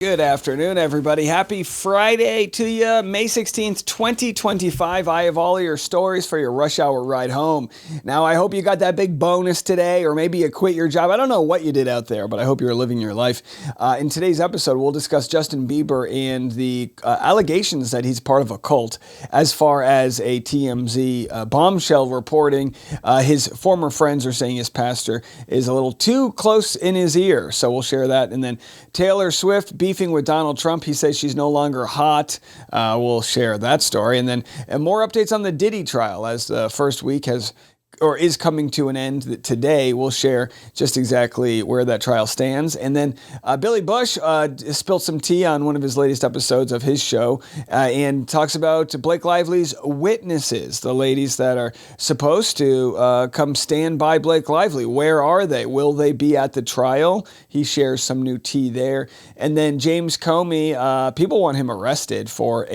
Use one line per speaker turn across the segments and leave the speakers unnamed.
Good afternoon, everybody. Happy Friday to you, May 16th, 2025. I have all of your stories for your rush hour ride home. Now, I hope you got that big bonus today, or maybe you quit your job. I don't know what you did out there, but I hope you're living your life. In today's episode, we'll discuss Justin Bieber and the allegations that he's part of a cult, as far as a TMZ bombshell reporting. His former friends are saying his pastor is a little too close in his ear, so we'll share that. And then Taylor Swift beefing with Donald Trump. He says she's no longer hot. We'll share that story. And then more updates on the Diddy trial, as the first week is coming to an end today. We'll share just exactly where that trial stands. And then Billy Bush spilled some tea on one of his latest episodes of his show and talks about Blake Lively's witnesses, the ladies that are supposed to come stand by Blake Lively. Where are they? Will they be at the trial? He shares some new tea there. And then James Comey, people want him arrested for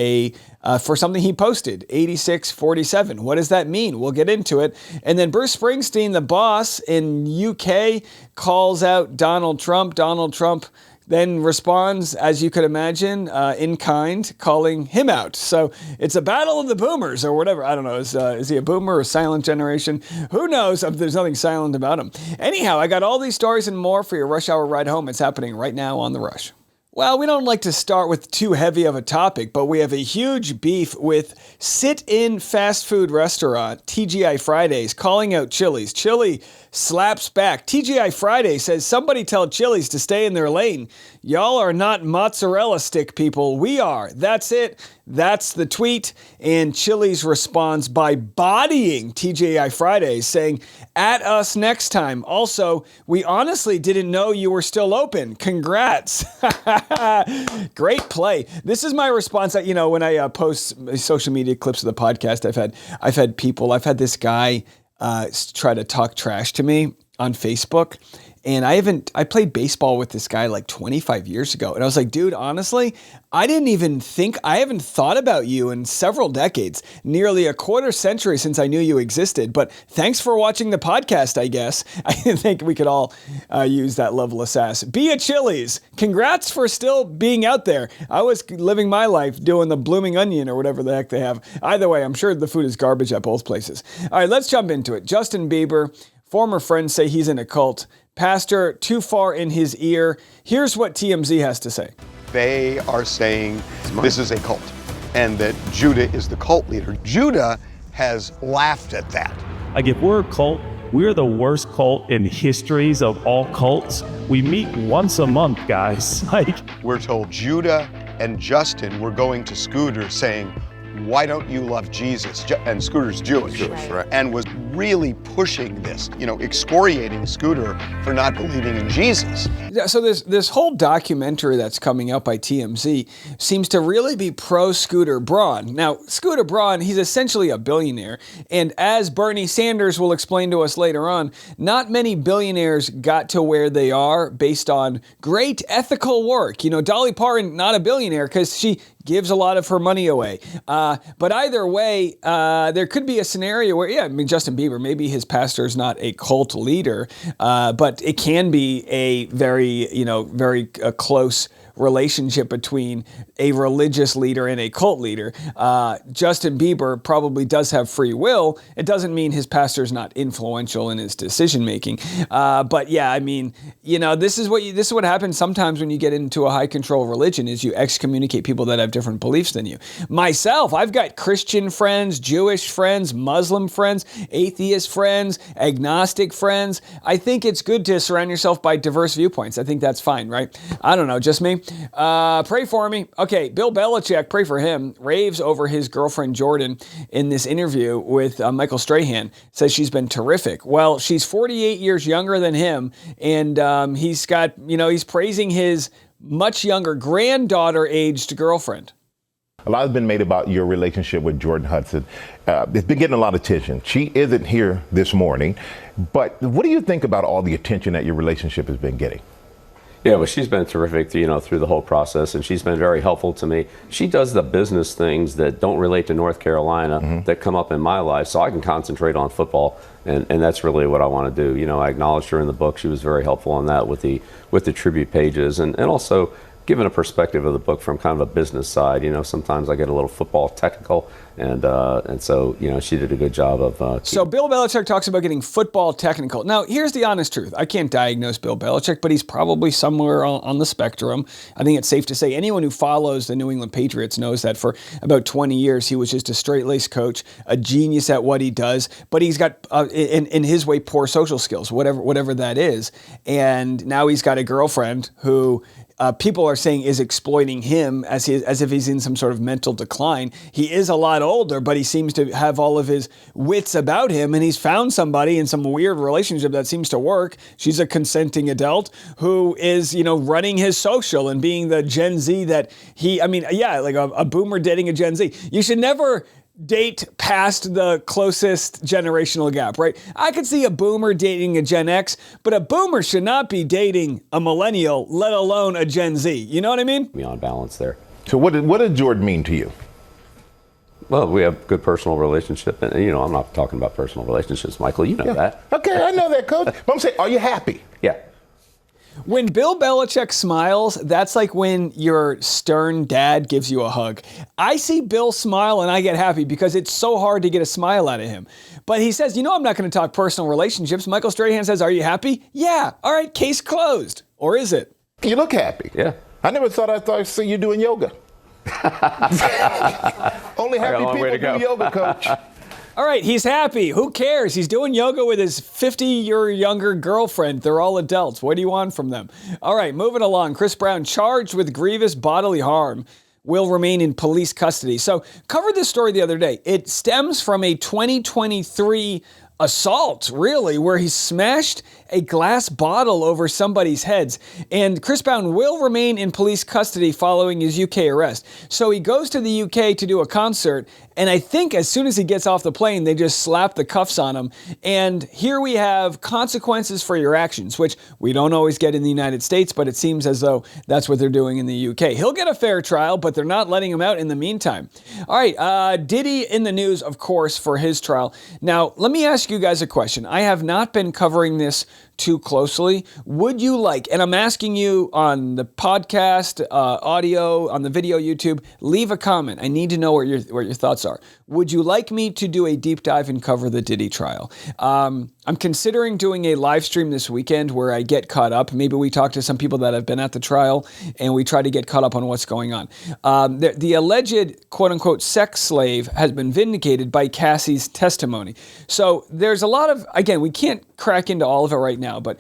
something he posted, 8647. What does that mean? We'll get into it. And then Bruce Springsteen, the boss in UK, calls out Donald Trump. Donald Trump then responds, as you could imagine, in kind, calling him out. So it's a battle of the boomers or whatever. I don't know. Is he a boomer or a silent generation? Who knows? There's nothing silent about him. Anyhow, I got all these stories and more for your rush hour ride home. It's happening right now on The Rush. Well, we don't like to start with too heavy of a topic, but we have a huge beef with sit-in fast food restaurant TGI Fridays calling out Chili's. Chili slaps back. TGI Fridays says, somebody tell Chili's to stay in their lane. Y'all are not mozzarella stick people. We are. That's it. That's the tweet. And Chili's responds by bodying TGI Fridays, saying, at us next time. Also, we honestly didn't know you were still open. Congrats. Great play. This is my response. When I post social media clips of the podcast, I've had this guy try to talk trash to me on Facebook. And I played baseball with this guy like 25 years ago. And I was like, dude, honestly, I haven't thought about you in several decades, nearly a quarter century since I knew you existed. But thanks for watching the podcast, I guess. I think we could all use that level of sass. Be a Chili's. Congrats for still being out there. I was living my life doing the blooming onion or whatever the heck they have. Either way, I'm sure the food is garbage at both places. All right, let's jump into it. Justin Bieber, former friends say he's in a cult. Pastor too far in his ear. Here's what TMZ has to say.
They are saying this is a cult and that Judah is the cult leader. Judah has laughed at that.
Like, if we're a cult, we're the worst cult in histories of all cults. We meet once a month, guys.
We're told Judah and Justin were going to Scooter saying, why don't you love Jesus? And Scooter's Jewish, right? And was really pushing this, excoriating Scooter for not believing in Jesus.
Yeah, so this whole documentary that's coming out by TMZ seems to really be pro Scooter Braun. Now, Scooter Braun, he's essentially a billionaire. And as Bernie Sanders will explain to us later on, not many billionaires got to where they are based on great ethical work. Dolly Parton, not a billionaire because she gives a lot of her money away. But either way, there could be a scenario where, Justin Bieber, maybe his pastor's not a cult leader, but it can be a very close relationship between a religious leader and a cult leader. Justin Bieber probably does have free will. It doesn't mean his pastor's not influential in his decision making. But yeah, this is what happens sometimes when you get into a high control religion is you excommunicate people that have different beliefs than you. Myself, I've got Christian friends, Jewish friends, Muslim friends, atheist friends, agnostic friends. I think it's good to surround yourself by diverse viewpoints. I think that's fine, right? I don't know, just me. Pray for me. Okay, Bill Belichick, pray for him, raves over his girlfriend Jordan in this interview with Michael Strahan, says she's been terrific. Well, she's 48 years younger than him, and he's praising his much younger granddaughter-aged girlfriend.
A lot has been made about your relationship with Jordan Hudson. It's been getting a lot of attention. She isn't here this morning, but what do you think about all the attention that your relationship has been getting?
Yeah, well, she's been terrific, through the whole process, and she's been very helpful to me. She does the business things that don't relate to North Carolina that come up in my life, so I can concentrate on football, and that's really what I want to do. I acknowledged her in the book. She was very helpful on that with the tribute pages, and also given a perspective of the book from kind of a business side. Sometimes I get a little football technical, and so she did a good job of.
So Bill Belichick talks about getting football technical. Now, here's the honest truth. I can't diagnose Bill Belichick, but he's probably somewhere on the spectrum. I think it's safe to say anyone who follows the New England Patriots knows that for about 20 years he was just a straight-laced coach, a genius at what he does, but he's got, in his way, poor social skills, whatever that is. And now he's got a girlfriend who people are saying is exploiting him as if he's in some sort of mental decline. He is a lot older, but he seems to have all of his wits about him, and he's found somebody in some weird relationship that seems to work. She's a consenting adult who is, running his social and being the Gen Z that like a boomer dating a Gen Z. You should never date past the closest generational gap, right? I could see a boomer dating a Gen X, but a boomer should not be dating a millennial, let alone a Gen Z. You know what I mean?
Be on balance there.
So what did Jordan mean to you?
Well, we have good personal relationship, and I'm not talking about personal relationships, Michael. You know that.
Okay, I know that, Coach. But I'm saying, are you happy?
Yeah.
When Bill Belichick smiles, that's like when your stern dad gives you a hug. I see Bill smile and I get happy because it's so hard to get a smile out of him. But he says, I'm not going to talk personal relationships. Michael Strahan says, are you happy? Yeah. All right, case closed. Or is it?
You look happy.
Yeah.
I never thought I'd see you doing yoga. Only happy people do yoga, Coach.
All right, he's happy. Who cares? He's doing yoga with his 50-year younger girlfriend. They're all adults. What do you want from them? All right, moving along. Chris Brown, charged with grievous bodily harm, will remain in police custody. So, covered this story the other day. It stems from a 2023 assault, really, where he smashed a glass bottle over somebody's heads. And Chris Brown will remain in police custody following his UK arrest. So he goes to the UK to do a concert, and I think as soon as he gets off the plane, they just slap the cuffs on him. And here we have consequences for your actions, which we don't always get in the United States, but it seems as though that's what they're doing in the UK. He'll get a fair trial, but they're not letting him out in the meantime. All right, Diddy in the news, of course, for his trial. Now, let me ask you guys a question. I have not been covering this too closely. Would you like, and I'm asking you on the podcast, audio, on the video, YouTube, leave a comment. I need to know what your thoughts are. Would you like me to do a deep dive and cover the Diddy trial? I'm considering doing a live stream this weekend where I get caught up. Maybe we talk to some people that have been at the trial and we try to get caught up on what's going on. The alleged quote-unquote sex slave has been vindicated by Cassie's testimony. So there's a lot of, again, we can't crack into all of it right now, but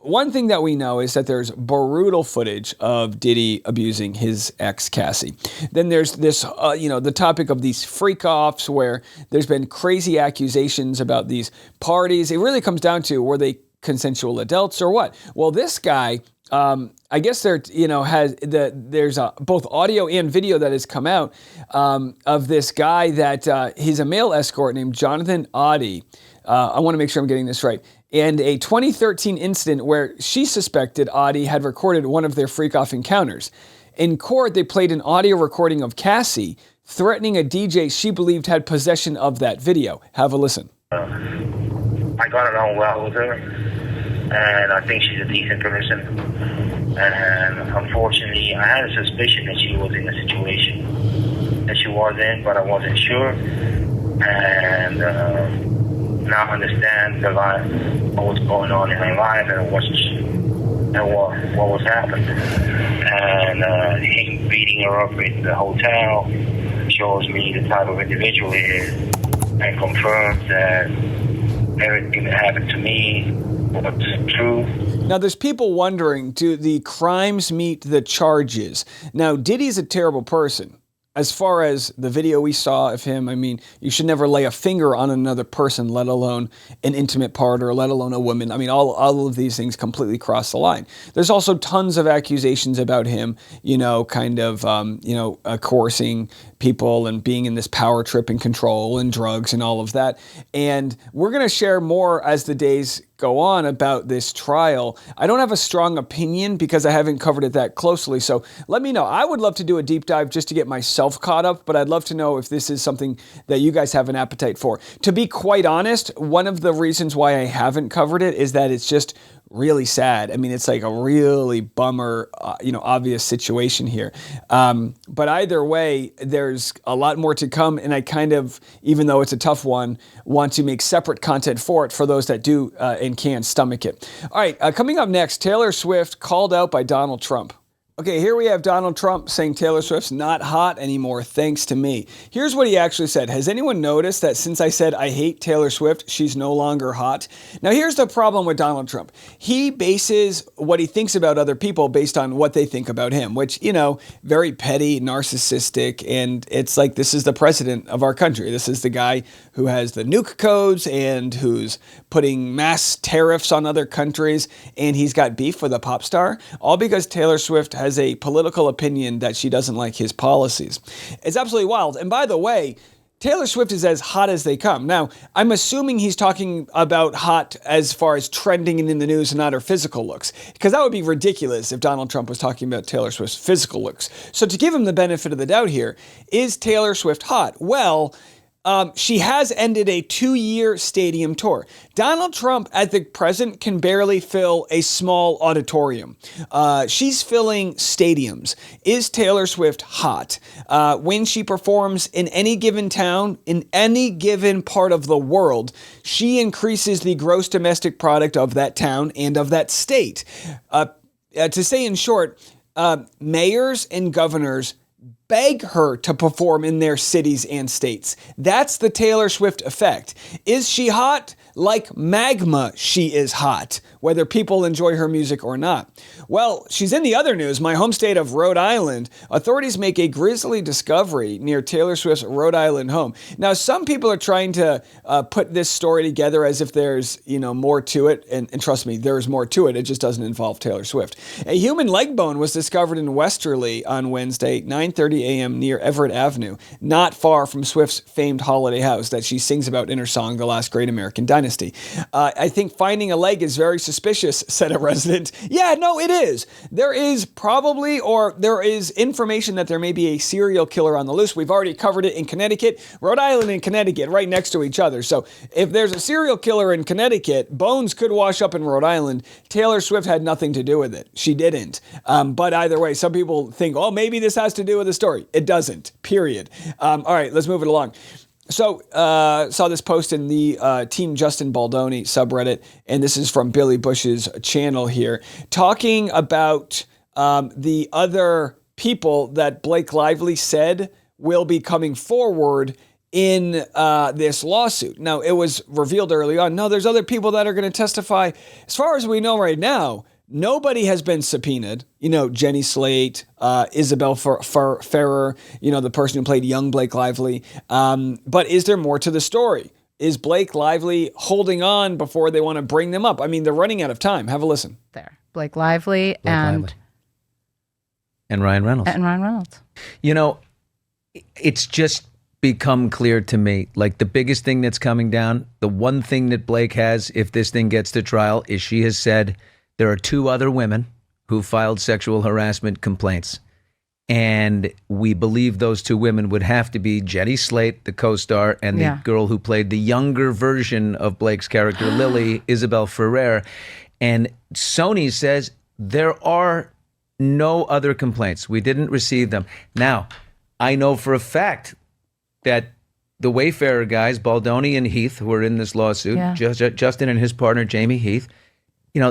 one thing that we know is that there's brutal footage of Diddy abusing his ex, Cassie. Then there's this, the topic of these freak-offs where there's been crazy accusations about these parties. It really comes down to, were they consensual adults or what? Well, this guy, I guess there's both audio and video that has come out of this guy that he's a male escort named Jonathan Audi. I want to make sure I'm getting this right. And a 2013 incident where she suspected Audi had recorded one of their freak-off encounters. In court, they played an audio recording of Cassie threatening a DJ she believed had possession of that video. Have a listen.
I got along well with her, and I think she's a decent person. And unfortunately, I had a suspicion that she was in a situation that she was in, but I wasn't sure. And now I understand what was going on in her life and what was happening. And him beating her up in the hotel shows me the type of individual he is, and confirms that everything that happened to me was true.
Now, there's people wondering, do the crimes meet the charges? Now, Diddy's a terrible person. As far as the video we saw of him, I mean, you should never lay a finger on another person, let alone an intimate part or let alone a woman. I mean, all of these things completely cross the line. There's also tons of accusations about him, coercing people and being in this power trip and control and drugs and all of that. And we're going to share more as the days go on about this trial. I don't have a strong opinion because I haven't covered it that closely. So let me know. I would love to do a deep dive just to get myself caught up, but I'd love to know if this is something that you guys have an appetite for. To be quite honest, one of the reasons why I haven't covered it is that it's just really sad. I mean, it's like a really bummer, obvious situation here. But either way, there's a lot more to come, and I kind of, even though it's a tough one, want to make separate content for it for those that do and can stomach it. All right, coming up next, Taylor Swift called out by Donald Trump. Okay, here we have Donald Trump saying Taylor Swift's not hot anymore, thanks to me. Here's what he actually said. Has anyone noticed that since I said I hate Taylor Swift, she's no longer hot? Now, here's the problem with Donald Trump. He bases what he thinks about other people based on what they think about him, which, very petty, narcissistic, and it's like this is the president of our country. This is the guy who has the nuke codes and who's putting mass tariffs on other countries, and he's got beef with a pop star, all because Taylor Swift has a political opinion that she doesn't like his policies. It's absolutely wild. And by the way, Taylor Swift is as hot as they come. Now, I'm assuming he's talking about hot as far as trending and in the news and not her physical looks, because that would be ridiculous if Donald Trump was talking about Taylor Swift's physical looks. So to give him the benefit of the doubt here, is Taylor Swift hot? Well, she has ended a 2-year stadium tour. Donald Trump, at the present, can barely fill a small auditorium. She's filling stadiums. Is Taylor Swift hot? When she performs in any given town, in any given part of the world, she increases the gross domestic product of that town and of that state. To say in short, mayors and governors beg her to perform in their cities and states. That's the Taylor Swift effect. Is she hot? Like magma, she is hot, whether people enjoy her music or not. Well, she's in the other news. My home state of Rhode Island, authorities make a grisly discovery near Taylor Swift's Rhode Island home. Now, some people are trying to put this story together as if there's, more to it. And trust me, there's more to it. It just doesn't involve Taylor Swift. A human leg bone was discovered in Westerly on Wednesday, 9:30 a.m. near Everett Avenue, not far from Swift's famed holiday house that she sings about in her song, The Last Great American Dynasty. I think finding a leg is very suspicious, said a resident. Yeah, no, it is. There is information that there may be a serial killer on the loose. We've already covered it in Connecticut. Rhode Island and Connecticut right next to each other. So if there's a serial killer in Connecticut, bones could wash up in Rhode Island. Taylor Swift had nothing to do with it. She didn't. But either way, some people think, maybe this has to do with the story. It doesn't, period. All right, let's move it along. So, saw this post in the Team Justin Baldoni subreddit, and this is from Billy Bush's channel here, talking about the other people that Blake Lively said will be coming forward in this lawsuit. Now, it was revealed early on, no, there's other people that are going to testify. As far as we know right now, nobody has been subpoenaed. Jenny Slate, Isabel Ferrer, the person who played young Blake Lively. But is there more to the story? Is Blake Lively holding on before they want to bring them up? I mean, they're running out of time. Have a listen.
There. Blake Lively and
Ryan Reynolds. It's just become clear to me, like the biggest thing that's coming down, the one thing that Blake has, if this thing gets to trial, is she has said, there are 2 other women who filed sexual harassment complaints. And we believe those 2 women would have to be Jenny Slate, the co-star, and the girl who played the younger version of Blake's character, Lily, Isabel Ferrer. And Sony says there are no other complaints. We didn't receive them. Now, I know for a fact that the Wayfarer guys, Baldoni and Heath, who are in this lawsuit, Justin and his partner, Jamie Heath,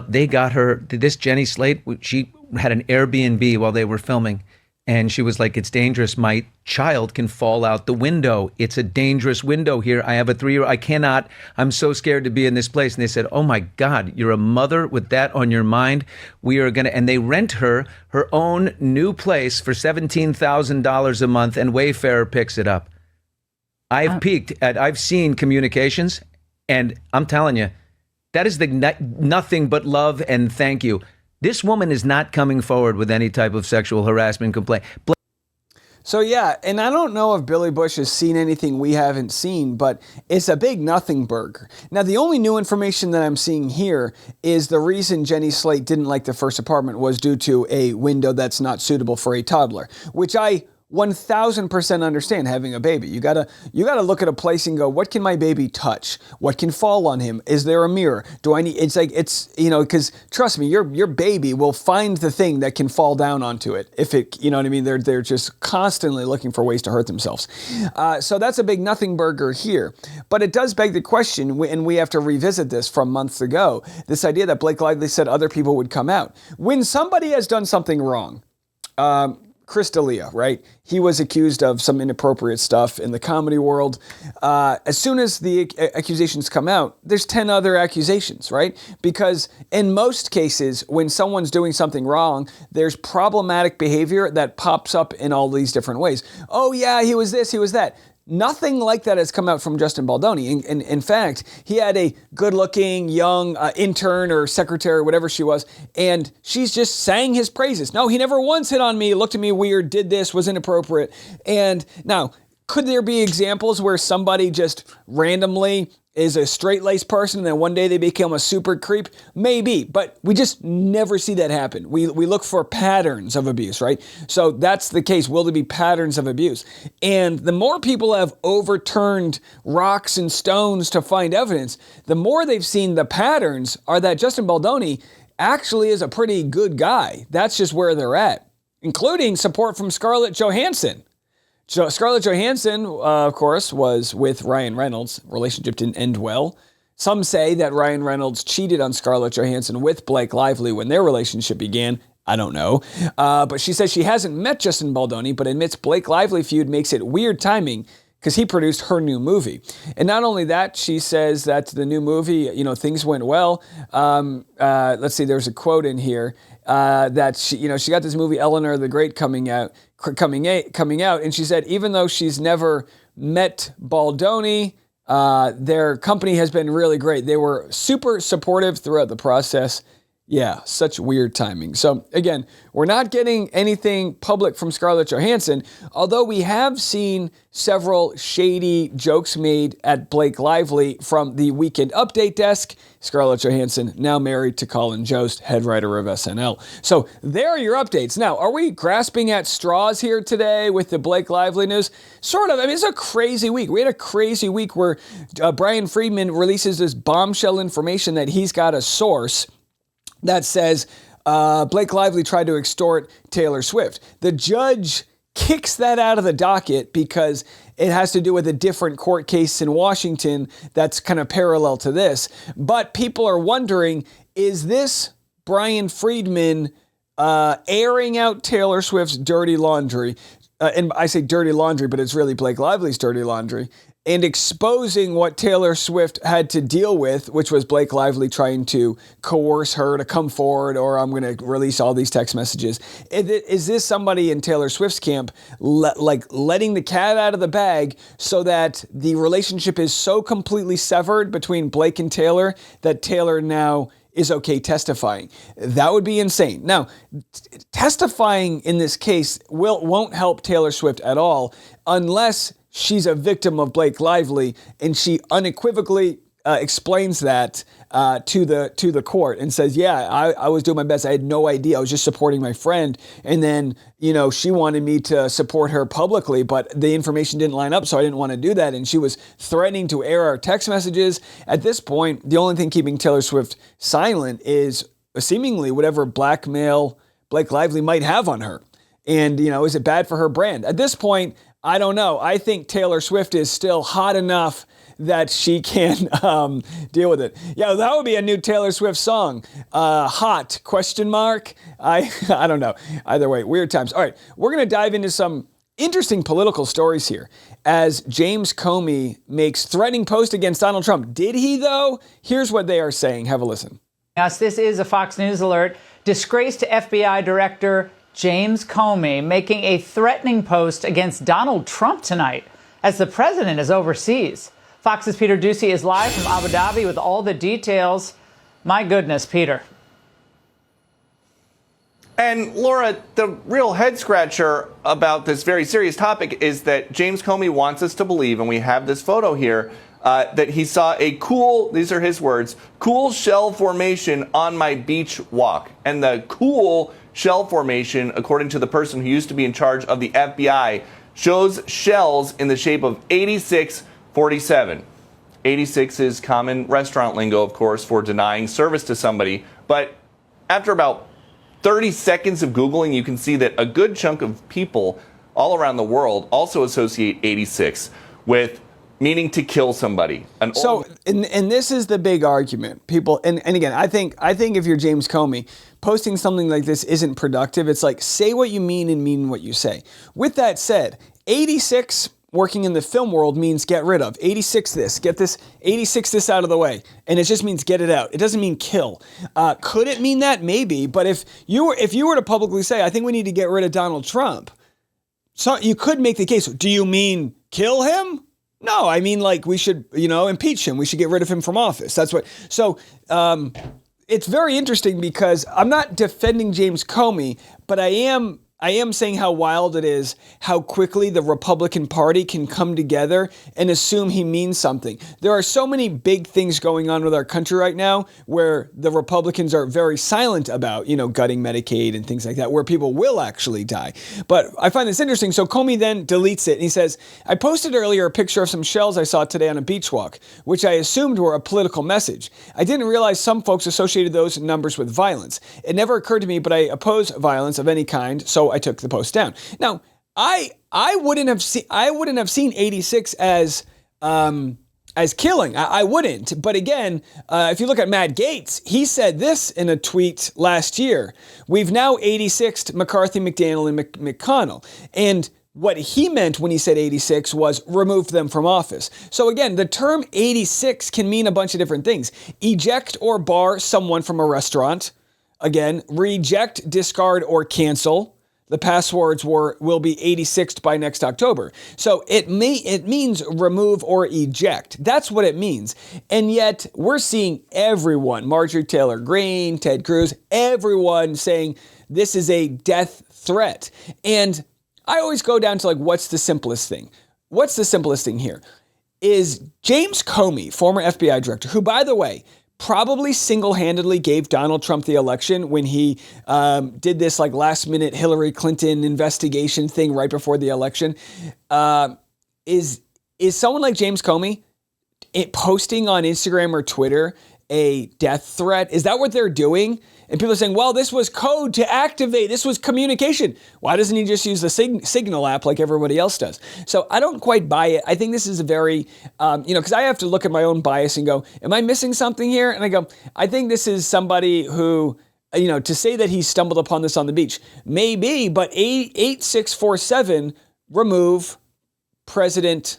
they got her, this Jenny Slate, she had an Airbnb while they were filming, and she was like, it's dangerous. My child can fall out the window. It's a dangerous window here. I have a 3-year-old. I cannot, I'm so scared to be in this place. And they said, oh my God, you're a mother with that on your mind. We are going to, and they rent her own new place for $17,000 a month, and Wayfarer picks it up. I've seen communications, and I'm telling you, that is nothing but love and thank you. This woman is not coming forward with any type of sexual harassment complaint.
So yeah, and I don't know if Billy Bush has seen anything we haven't seen, but it's a big nothing burger. Now, the only new information that I'm seeing here is the reason Jenny Slate didn't like the first apartment was due to a window that's not suitable for a toddler, which I 1000% understand having a baby. You gotta look at a place and go, what can my baby touch? What can fall on him? Is there a mirror? Do I need? It's because trust me, your baby will find the thing that can fall down onto it. If it, you know what I mean? They're just constantly looking for ways to hurt themselves. So that's a big nothing burger here. But it does beg the question, and we have to revisit this from months ago. This idea that Blake Lively said other people would come out when somebody has done something wrong. Chris D'Elia, right? He was accused of some inappropriate stuff in the comedy world. As soon as the accusations come out, there's 10 other accusations, right? Because in most cases, when someone's doing something wrong, there's problematic behavior that pops up in all these different ways. Oh yeah, he was this, he was that. Nothing like that has come out from Justin Baldoni. In fact, he had a good-looking young intern or secretary, whatever she was, and she's just sang his praises. No, he never once hit on me, looked at me weird, did this, was inappropriate. And now, could there be examples where somebody just randomly is a straight-laced person and then one day they become a super creep? Maybe, but we just never see that happen. We look for patterns of abuse, right? So that's the case. Will there be patterns of abuse? And the more people have overturned rocks and stones to find evidence, the more they've seen the patterns are that Justin Baldoni actually is a pretty good guy. That's just where they're at, including support from Scarlett Johansson. So Scarlett Johansson, of course, was with Ryan Reynolds. Relationship didn't end well. Some say that Ryan Reynolds cheated on Scarlett Johansson with Blake Lively when their relationship began. I don't know. But she says she hasn't met Justin Baldoni, but admits Blake Lively feud makes it weird timing because he produced her new movie. And not only that, she says that the new movie, things went well. Let's see, there's a quote in here that she got this movie Eleanor the Great coming out, and she said even though she's never met Baldoni, their company has been really great. They were super supportive throughout the process. Yeah, such weird timing. So again, we're not getting anything public from Scarlett Johansson, although we have seen several shady jokes made at Blake Lively from the Weekend Update desk. Scarlett Johansson, now married to Colin Jost, head writer of SNL. So there are your updates. Now, are we grasping at straws here today with the Blake Lively news? Sort of. I mean, it's a crazy week. We had a crazy week where Brian Friedman releases this bombshell information that he's got a source that says Blake Lively tried to extort Taylor Swift. The judge kicks that out of the docket because it has to do with a different court case in Washington that's kind of parallel to this. But people are wondering, is this Brian Friedman airing out Taylor Swift's dirty laundry? And I say dirty laundry, but it's really Blake Lively's dirty laundry. And exposing what Taylor Swift had to deal with, which was Blake Lively trying to coerce her to come forward, or I'm going to release all these text messages. Is this somebody in Taylor Swift's camp letting the cat out of the bag so that the relationship is so completely severed between Blake and Taylor that Taylor now is okay testifying? That would be insane. Now, testifying in this case won't help Taylor Swift at all unless she's a victim of Blake Lively, and she unequivocally explains that to the court and says, yeah, I was doing my best. I had no idea. I was just supporting my friend. And then, she wanted me to support her publicly, but the information didn't line up, so I didn't want to do that. And she was threatening to air our text messages. At this point, the only thing keeping Taylor Swift silent is seemingly whatever blackmail Blake Lively might have on her. And, is it bad for her brand? At this point, I don't know. I think Taylor Swift is still hot enough that she can deal with it. Yeah, that would be a new Taylor Swift song. Hot, ? I don't know. Either way, weird times. All right, we're going to dive into some interesting political stories here as James Comey makes threatening post against Donald Trump. Did he, though? Here's what they are saying. Have a listen.
Yes, this is a Fox News alert. Disgraced FBI Director James Comey making a threatening post against Donald Trump tonight as the president is overseas. Fox's Peter Ducey is live from Abu Dhabi with all the details. My goodness, Peter.
And Laura, the real head scratcher about this very serious topic is that James Comey wants us to believe, and we have this photo here, that he saw a cool, these are his words, cool shell formation on my beach walk. And the cool shell formation, according to the person who used to be in charge of the FBI, shows shells in the shape of 8647. 86 is common restaurant lingo, of course, for denying service to somebody. But after about 30 seconds of Googling, you can see that a good chunk of people all around the world also associate 86 with meaning to kill somebody.
And this is the big argument. People, and again, I think if you're James Comey, posting something like this isn't productive. It's like, say what you mean and mean what you say. With that said, 86 working in the film world means get rid of. 86 this, get this, 86 this out of the way. And it just means get it out. It doesn't mean kill. Could it mean that? Maybe. But if you were to publicly say, I think we need to get rid of Donald Trump, so you could make the case, do you mean kill him? No, I mean, like, we should, impeach him. We should get rid of him from office. That's what. So it's very interesting because I'm not defending James Comey, but I am saying how wild it is, how quickly the Republican Party can come together and assume he means something. There are so many big things going on with our country right now where the Republicans are very silent about, gutting Medicaid and things like that, where people will actually die. But I find this interesting. So Comey then deletes it and he says, I posted earlier a picture of some shells I saw today on a beach walk, which I assumed were a political message. I didn't realize some folks associated those numbers with violence. It never occurred to me, but I oppose violence of any kind, so I took the post down. Now, I wouldn't have seen 86 as killing. I wouldn't. But again, if you look at Matt Gaetz, he said this in a tweet last year. We've now 86'd McCarthy, McDaniel, and McConnell. And what he meant when he said 86 was remove them from office. So again, the term 86 can mean a bunch of different things. Eject or bar someone from a restaurant. Again, reject, discard, or cancel. The passwords will be 86'd by next October. So it means remove or eject. That's what it means. And yet we're seeing everyone, Marjorie Taylor Greene, Ted Cruz, everyone saying this is a death threat. And I always go down to what's the simplest thing? What's the simplest thing here? Is James Comey, former FBI director, who, by the way, probably single-handedly gave Donald Trump the election when he did this last-minute Hillary Clinton investigation thing right before the election. Is someone like James Comey posting on Instagram or Twitter a death threat? Is that what they're doing? And people are saying, well, this was code to activate. This was communication. Why doesn't he just use the Signal app like everybody else does? So I don't quite buy it. I think this is a very, because I have to look at my own bias and go, am I missing something here? And I go, I think this is somebody who, to say that he stumbled upon this on the beach, maybe, but 8647, remove the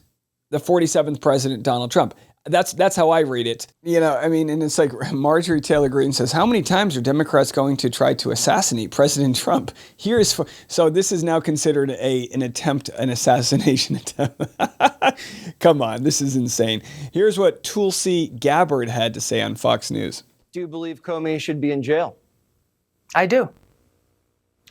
47th president, Donald Trump. That's how I read it. And it's like Marjorie Taylor Greene says, how many times are Democrats going to try to assassinate President Trump? So this is now considered an assassination attempt. Come on, this is insane. Here's what Tulsi Gabbard had to say on Fox News.
Do you believe Comey should be in jail?
I do.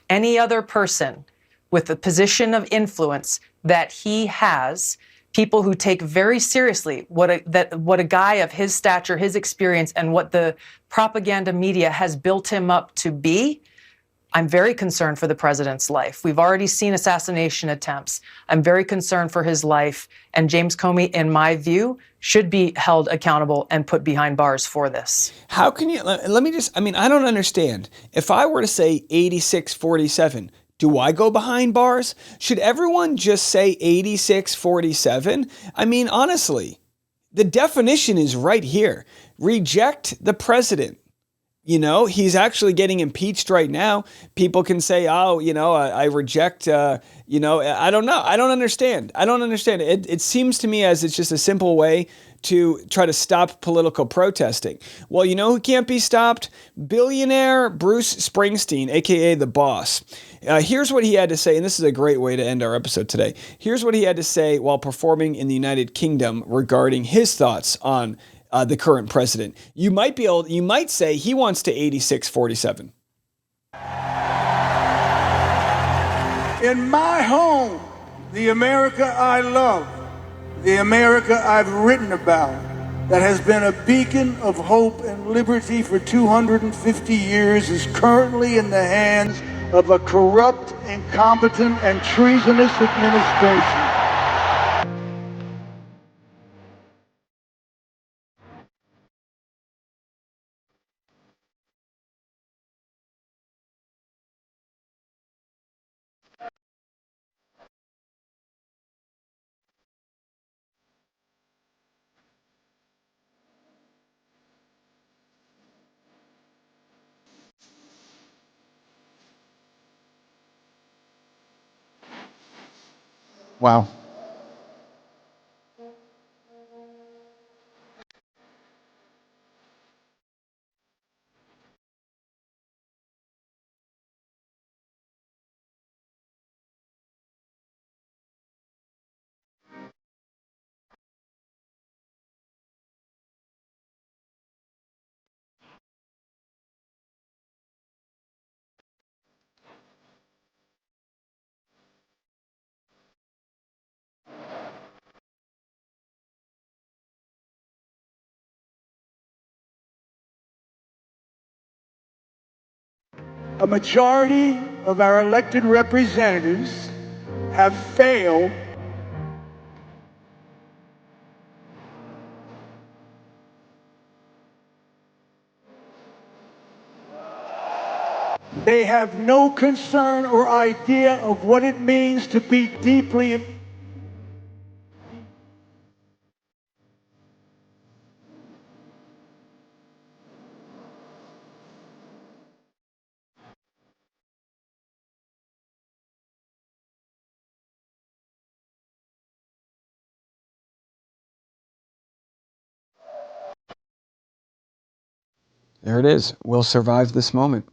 Any other person with the position of influence that he has, people who take very seriously what a guy of his stature, his experience, and what the propaganda media has built him up to be, I'm very concerned for the president's life. We've already seen assassination attempts. I'm very concerned for his life. And James Comey, in my view, should be held accountable and put behind bars for this.
How can you, let me just, I don't understand. If I were to say 8647, do I go behind bars? Should everyone just say 8647? Honestly, the definition is right here. Reject the president. He's actually getting impeached right now. People can say, I reject, I don't know. I don't understand. It seems to me as it's just a simple way to try to stop political protesting. Well, who can't be stopped? Billionaire Bruce Springsteen, a.k.a. The Boss. Here's what he had to say, and this is a great way to end our episode today. Here's what he had to say while performing in the United Kingdom regarding his thoughts on the current president. You might say he wants to 8647.
In my home, the America I love, The America I've written about, that has been a beacon of hope and liberty for 250 years, is currently in the hands of a corrupt, incompetent, and treasonous administration.
Wow.
A majority of our elected representatives have failed They have no concern or idea of what it means to be deeply.
There it is. We'll survive this moment.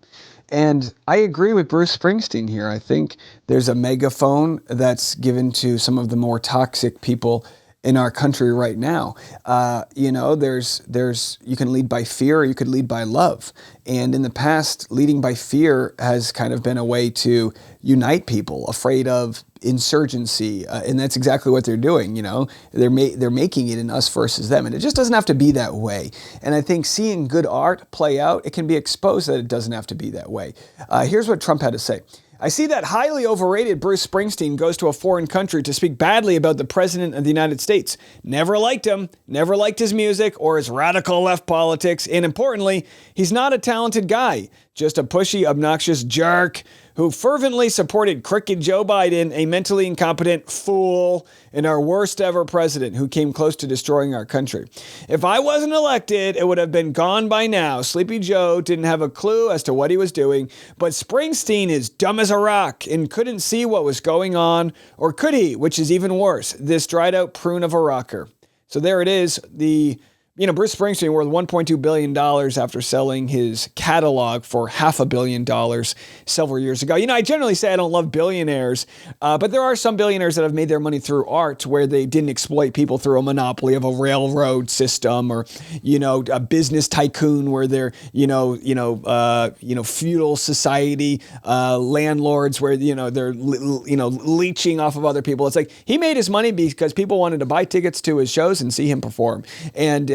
And I agree with Bruce Springsteen here. I think there's a megaphone that's given to some of the more toxic people in our country right now. You can lead by fear or you could lead by love. And in the past, leading by fear has kind of been a way to unite people, afraid of insurgency. And that's exactly what they're doing. They're making it an us versus them. And it just doesn't have to be that way. And I think seeing good art play out, it can be exposed that it doesn't have to be that way. Here's what Trump had to say. I see that highly overrated Bruce Springsteen goes to a foreign country to speak badly about the President of the United States. Never liked him, never liked his music or his radical left politics, and importantly, he's not a talented guy, just a pushy, obnoxious jerk who fervently supported crooked Joe Biden, a mentally incompetent fool, and our worst ever president who came close to destroying our country. If I wasn't elected, it would have been gone by now. Sleepy Joe didn't have a clue as to what he was doing, but Springsteen is dumb as a rock and couldn't see what was going on, or could he, which is even worse, this dried out prune of a rocker. So there it is, Bruce Springsteen worth $1.2 billion after selling his catalog for $500 million several years ago. I generally say I don't love billionaires, but there are some billionaires that have made their money through art where they didn't exploit people through a monopoly of a railroad system or, a business tycoon where they're, feudal society landlords where, they're, leeching off of other people. It's like he made his money because people wanted to buy tickets to his shows and see him perform. And,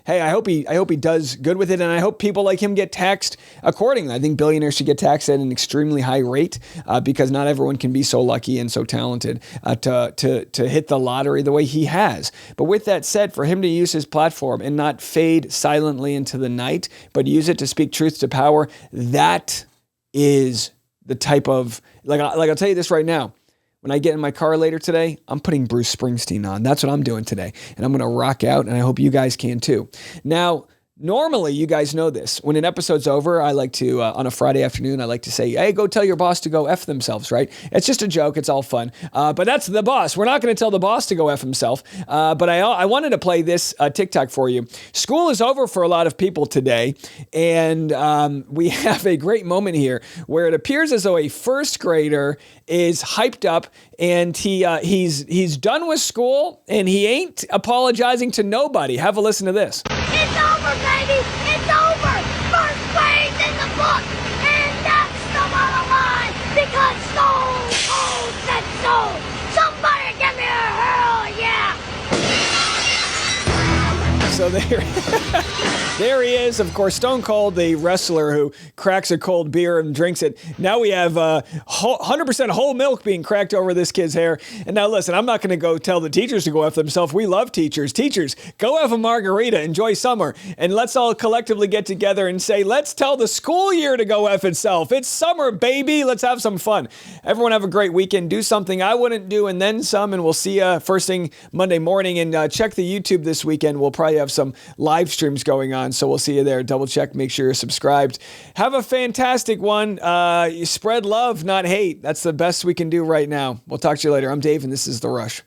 hey, I hope he does good with it, and I hope people like him get taxed accordingly. I think billionaires should get taxed at an extremely high rate because not everyone can be so lucky and so talented to hit the lottery the way he has. But with that said, for him to use his platform and not fade silently into the night, but use it to speak truth to power, that is the type of, I'll tell you this right now. When I get in my car later today, I'm putting Bruce Springsteen on. That's what I'm doing today. And I'm going to rock out, and I hope you guys can too. Now, normally, you guys know this. When an episode's over, I like to, on a Friday afternoon, I like to say, hey, go tell your boss to go F themselves, right? It's just a joke. It's all fun. But that's the boss. We're not going to tell the boss to go F himself. But I wanted to play this TikTok for you. School is over for a lot of people today. And we have a great moment here where it appears as though a first grader is hyped up and he's done with school and he ain't apologizing to nobody. Have a listen to this.
It's over, baby! It's over! First grade's in the book! And that's the bottom line! Because Stone Cold said so! Somebody give me a hell yeah!
So there, there he is. Of course, Stone Cold, the wrestler who cracks a cold beer and drinks it. Now we have 100% whole milk being cracked over this kid's hair. And now listen, I'm not going to go tell the teachers to go F themselves. We love teachers. Teachers, go have a margarita. Enjoy summer. And let's all collectively get together and say, let's tell the school year to go F itself. It's summer, baby. Let's have some fun. Everyone have a great weekend. Do something I wouldn't do and then some. And we'll see you first thing Monday morning. And check the YouTube this weekend. We'll probably have some live streams going on. So we'll see you there. Double check. Make sure you're subscribed. Have a fantastic one. You spread love, not hate. That's the best we can do right now. We'll talk to you later. I'm Dave, and this is The Rush.